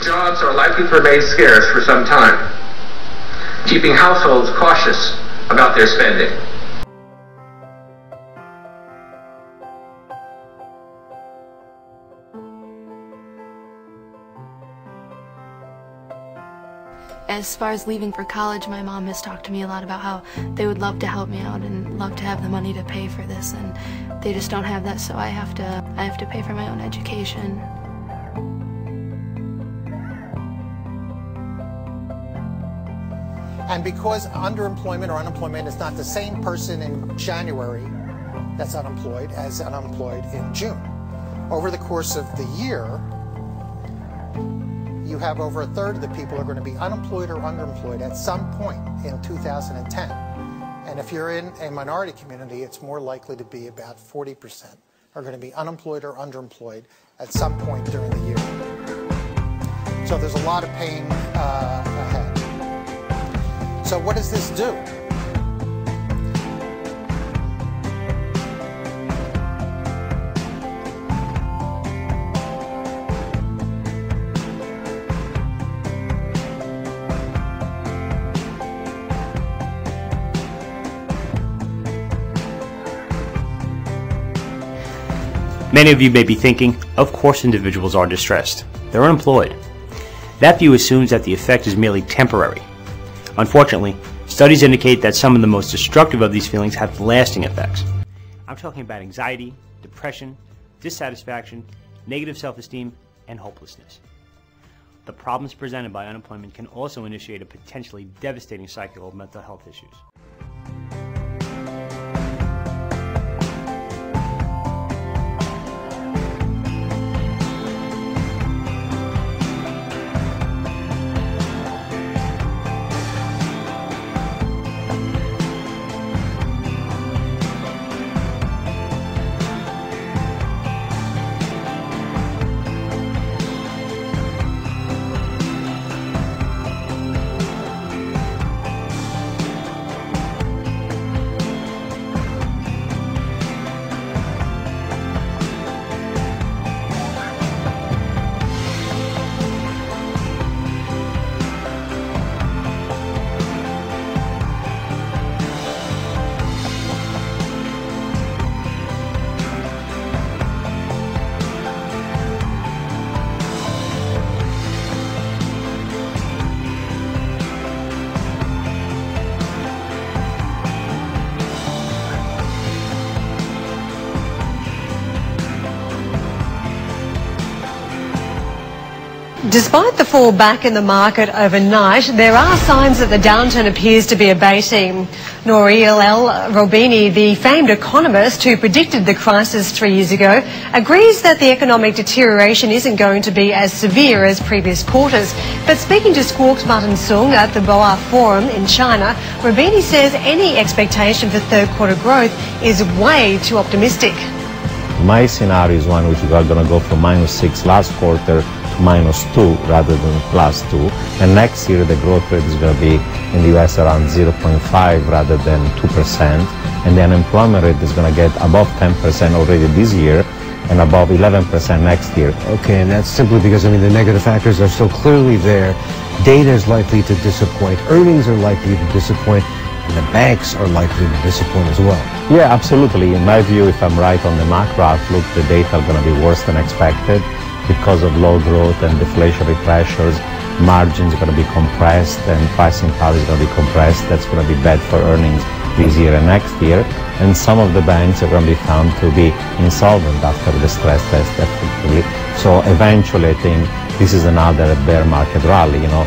Jobs are likely to remain scarce for some time, keeping households cautious about their spending. As far as leaving for college, my mom has talked to me a lot about how they would love to help me out and love to have the money to pay for this, and they just don't have that, so I have to pay for my own education. And because underemployment or unemployment is not the same person in January that's unemployed as unemployed in June, over the course of the year, you have over a third of the people are going to be unemployed or underemployed at some point in 2010. And if you're in a minority community, it's more likely to be about 40% are going to be unemployed or underemployed at some point during the year. So there's a lot of pain ahead. So what does this do? Many of you may be thinking, of course individuals are distressed. They're unemployed. That view assumes that the effect is merely temporary. Unfortunately, studies indicate that some of the most destructive of these feelings have lasting effects. I'm talking about anxiety, depression, dissatisfaction, negative self-esteem, and hopelessness. The problems presented by unemployment can also initiate a potentially devastating cycle of mental health issues. Despite the fall back in the market overnight, there are signs that the downturn appears to be abating. Nouriel El-Roubini, the famed economist who predicted the crisis 3 years ago, agrees that the economic deterioration isn't going to be as severe as previous quarters. But speaking to Squawk's Martin Sung at the Boa Forum in China, Roubini says any expectation for third quarter growth is way too optimistic. My scenario is one which we are going to go from -6 last quarter to -2 rather than +2, and next year the growth rate is going to be in the US around 0.5 rather than 2%, and the unemployment rate is going to get above 10% already this year and above 11% next year. Okay, and that's simply because, I mean, the negative factors are so clearly there. Data is likely to disappoint, earnings are likely to disappoint, and the banks are likely to disappoint as well. Yeah, absolutely. In my view, if I'm right on the macro outlook, the data are going to be worse than expected because of low growth and deflationary pressures. Margins are going to be compressed and pricing power is going to be compressed. That's going to be bad for earnings this year and next year. And some of the banks are going to be found to be insolvent after the stress test, effectively. So eventually, I think this is another bear market rally, you know.